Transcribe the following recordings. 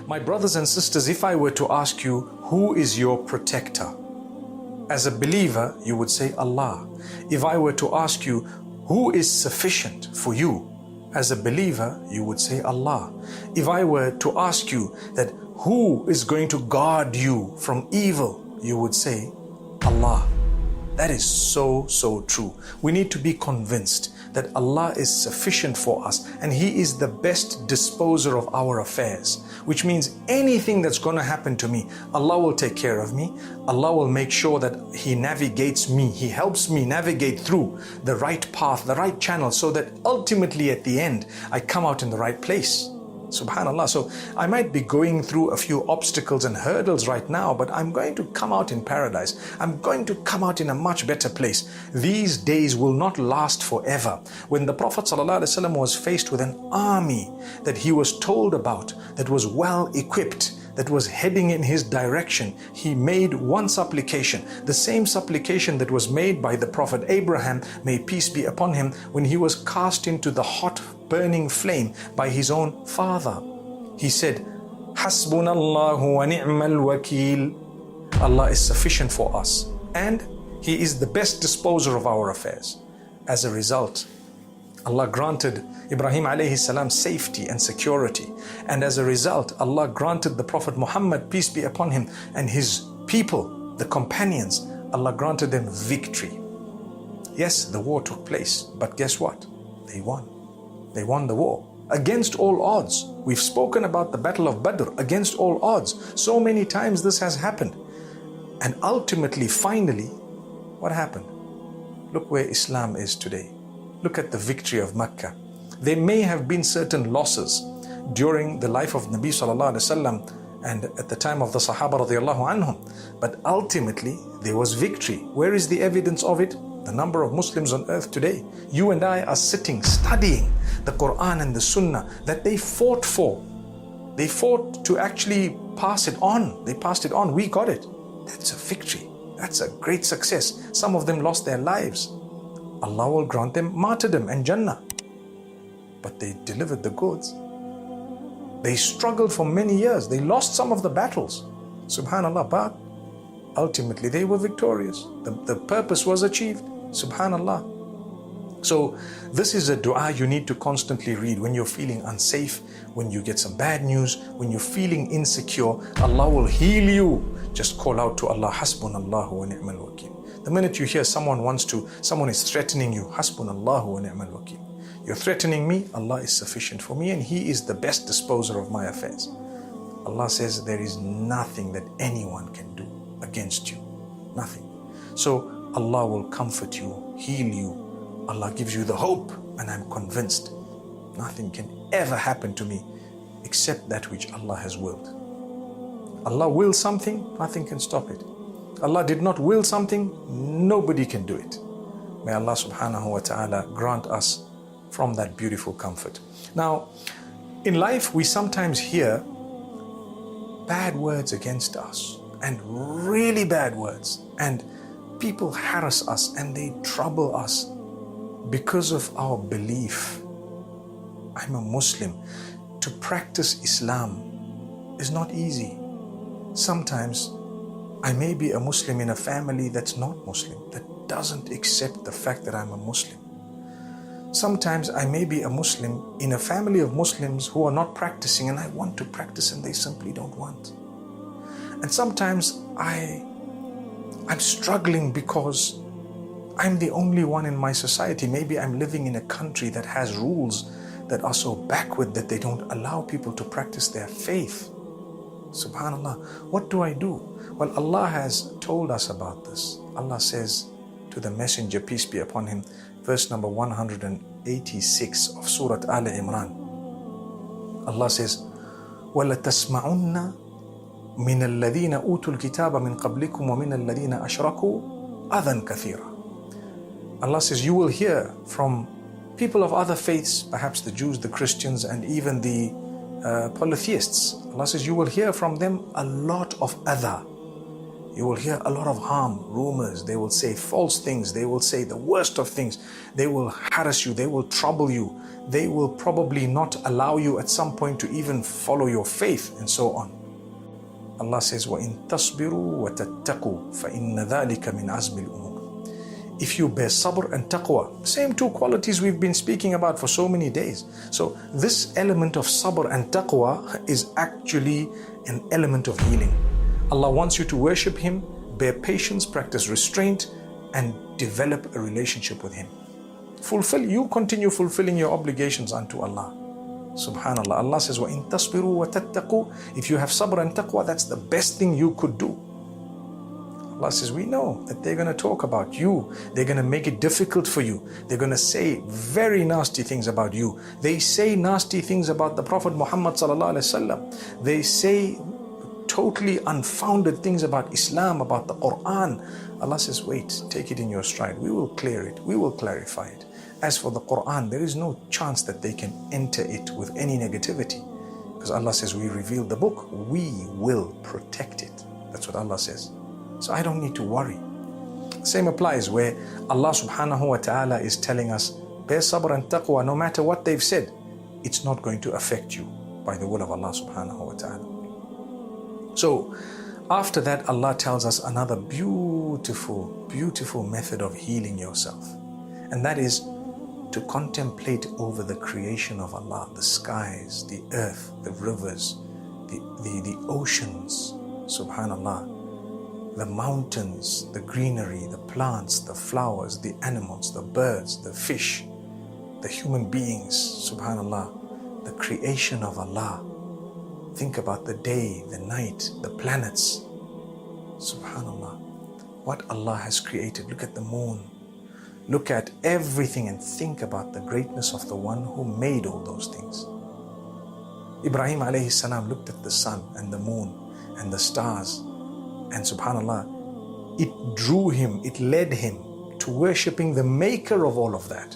My brothers and sisters, if I were to ask you, who is your protector? As a believer, you would say Allah. If I were to ask you, who is sufficient for you? As a believer, you would say Allah. If I were to ask you that who is going to guard you from evil, you would say Allah. That is so true. We need to be convinced that Allah is sufficient for us and He is the best disposer of our affairs, which means anything that's going to happen to me, Allah will take care of me. Allah will make sure that He navigates me. He helps me navigate through the right path, the right channel, so that ultimately at the end, I come out in the right place. Subhanallah. So I might be going through a few obstacles and hurdles right now, but I'm going to come out in paradise. I'm going to come out in a much better place. These days will not last forever. When the Prophet ﷺ was faced with an army that he was told about, that was well equipped, that was heading in his direction, he made one supplication, the same supplication that was made by the Prophet Abraham, may peace be upon him, when he was cast into the hot burning flame by his own father. He said, Hasbunallahu wa ni'mal wakeel. Allah is sufficient for us and He is the best disposer of our affairs. As a result, Allah granted Ibrahim alayhi salam safety and security. And as a result, Allah granted the Prophet Muhammad, peace be upon him, and his people, the companions, Allah granted them victory. Yes, the war took place, but guess what? They won. They won the war against all odds. We've spoken about the Battle of Badr, against all odds. So many times this has happened. And ultimately, finally, what happened? Look where Islam is today. Look at the victory of Mecca. There may have been certain losses during the life of Nabi sallallahu alaihi wasallam and at the time of the Sahaba radiallahu anhum, but ultimately there was victory. Where is the evidence of it? The number of Muslims on earth today. You and I are sitting, studying the Quran and the Sunnah that they fought for. They fought to actually pass it on. They passed it on. We got it. That's a victory. That's a great success. Some of them lost their lives. Allah will grant them martyrdom and Jannah. But they delivered the goods. They struggled for many years. They lost some of the battles. Subhanallah. But ultimately they were victorious. The purpose was achieved. Subhanallah. So this is a dua you need to constantly read when you're feeling unsafe, when you get some bad news, when you're feeling insecure. Allah will heal you. Just call out to Allah, Hasbunallahu wa ni'mal wakeel. The minute you hear someone is threatening you, Hasbunallahu wa ni'mal wakeel. You're threatening me, Allah is sufficient for me and He is the best disposer of my affairs. Allah says there is nothing that anyone can do against you. Nothing. So Allah will comfort you, heal you. Allah gives you the hope, and I'm convinced nothing can ever happen to me except that which Allah has willed. Allah wills something, nothing can stop it. Allah did not will something, nobody can do it. May Allah subhanahu wa ta'ala grant us from that beautiful comfort. Now, in life we sometimes hear bad words against us, and really bad words, and people harass us and they trouble us because of our belief. I'm a Muslim. To practice Islam is not easy. Sometimes I may be a Muslim in a family that's not Muslim, that doesn't accept the fact that I'm a Muslim. Sometimes I may be a Muslim in a family of Muslims who are not practicing, and I want to practice and they simply don't want. And sometimes I'm struggling because I'm the only one in my society. Maybe I'm living in a country that has rules that are so backward that they don't allow people to practice their faith. Subhanallah. What do I do? Well, Allah has told us about this. Allah says to the Messenger, peace be upon him, verse number 186 of Surah Al Imran. Allah says, وَلَتَسْمَعُنَّ مِنَ الَّذِينَ أُوتُوا الْكِتَابَ مِنْ قَبْلِكُمْ وَمِنَ الَّذِينَ أَشْرَكُوا أَذًى كَثِيرًا. Allah says, you will hear from people of other faiths, perhaps the Jews, the Christians, and even the polytheists. Allah says, you will hear from them a lot of adha. You will hear a lot of harm, rumors. They will say false things. They will say the worst of things. They will harass you. They will trouble you. They will probably not allow you at some point to even follow your faith and so on. Allah says, وَإِن تَصْبِرُوا وَتَتَّقُوا فَإِنَّ ذَلِكَ مِنْ عَزْمِ الْأُمُورِ. If you bear sabr and taqwa, same two qualities we've been speaking about for so many days. So this element of sabr and taqwa is actually an element of healing. Allah wants you to worship Him, bear patience, practice restraint, and develop a relationship with Him. You continue fulfilling your obligations unto Allah. Subhanallah. Allah says, وَإِن تَصْبِرُوا وَتَتَّقُوا. If you have sabr and taqwa, that's the best thing you could do. Allah says, we know that they're going to talk about you. They're going to make it difficult for you. They're going to say very nasty things about you. They say nasty things about the Prophet Muhammad sallallahu alaihi wasallam. They say totally unfounded things about Islam, about the Quran. Allah says, wait, take it in your stride. We will clear it. We will clarify it. As for the Quran, there is no chance that they can enter it with any negativity. Because Allah says, we revealed the book. We will protect it. That's what Allah says. So I don't need to worry. Same applies where Allah subhanahu wa ta'ala is telling us, bear sabr and taqwa, no matter what they've said, it's not going to affect you by the will of Allah subhanahu wa ta'ala. So after that, Allah tells us another beautiful, beautiful method of healing yourself. And that is to contemplate over the creation of Allah, the skies, the earth, the rivers, the oceans, subhanallah, the mountains, the greenery, the plants, the flowers, the animals, the birds, the fish, the human beings, subhanallah, the creation of Allah. Think about the day, the night, the planets. Subhanallah. What Allah has created. Look at the moon. Look at everything and think about the greatness of the one who made all those things. Ibrahim alayhi salam looked at the sun and the moon and the stars. And subhanallah, it drew him, it led him to worshipping the maker of all of that.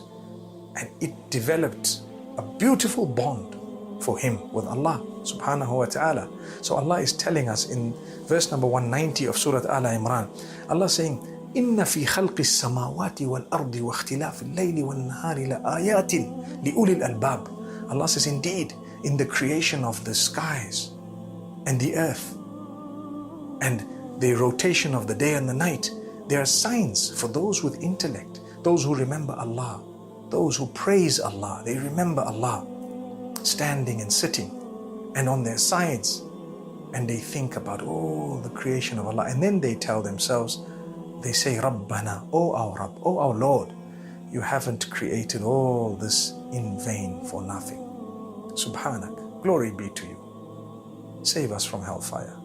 And it developed a beautiful bond for him with Allah subhanahu wa ta'ala. So Allah is telling us in verse number 190 of Surah Al-Imran, Allah saying, إِنَّ فِي خَلْقِ السَّمَاوَاتِ وَالْأَرْضِ وَاخْتِلَافِ اللَّيْلِ وَالنَّهَارِ لَآيَاتٍ لِأُولِي الْأَلْبَابِ. Allah says, indeed, in the creation of the skies and the earth and the rotation of the day and the night, there are signs for those with intellect, those who remember Allah, those who praise Allah. They remember Allah standing and sitting and on their sides, and they think about all the creation of Allah, and then they tell themselves, they say, Rabbana, O our Rabb, O our Lord, you haven't created all this in vain for nothing. Subhanak, glory be to you. Save us from hellfire.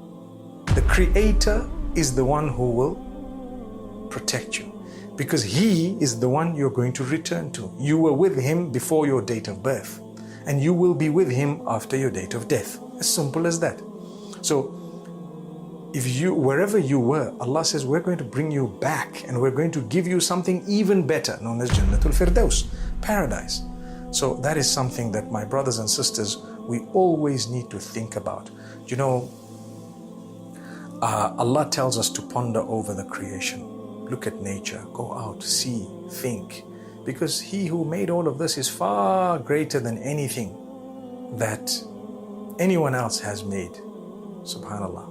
The Creator is the one who will protect you, because He is the one you're going to return to. You were with Him before your date of birth, and you will be with Him after your date of death. As simple as that. So, wherever you were, Allah says, we're going to bring you back and we're going to give you something even better, known as Jannatul Firdaus, paradise. So that is something that, my brothers and sisters, we always need to think about. You know, Allah tells us to ponder over the creation. Look at nature, go out, see, think. Because He who made all of this is far greater than anything that anyone else has made. Subhanallah.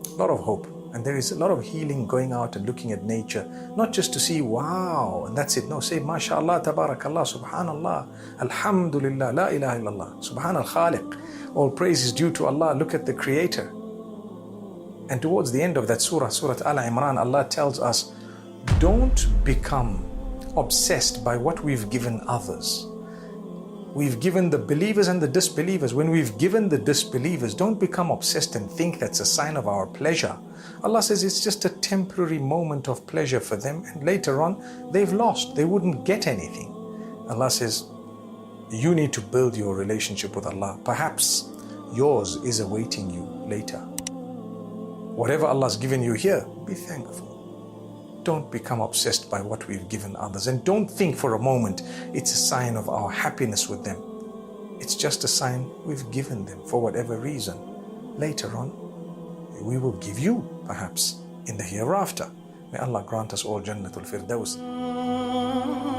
A lot of hope. And there is a lot of healing going out and looking at nature. Not just to see, wow, and that's it. No, say, MashaAllah, Tabarakallah, Subhanallah, Alhamdulillah, La ilaha illallah, Subhan al-Khaliq. All praise is due to Allah. Look at the Creator. And towards the end of that surah, Surah Al-Imran, Allah tells us, don't become obsessed by what we've given others. We've given the believers and the disbelievers. When we've given the disbelievers, don't become obsessed and think that's a sign of our pleasure. Allah says it's just a temporary moment of pleasure for them, and later on they've lost. They wouldn't get anything. Allah says, you need to build your relationship with Allah. Perhaps yours is awaiting you later. Whatever Allah's given you here, be thankful. Don't become obsessed by what we've given others, and don't think for a moment it's a sign of our happiness with them. It's just a sign we've given them for whatever reason. Later on, we will give you perhaps in the hereafter. May Allah grant us all Jannatul Firdaus.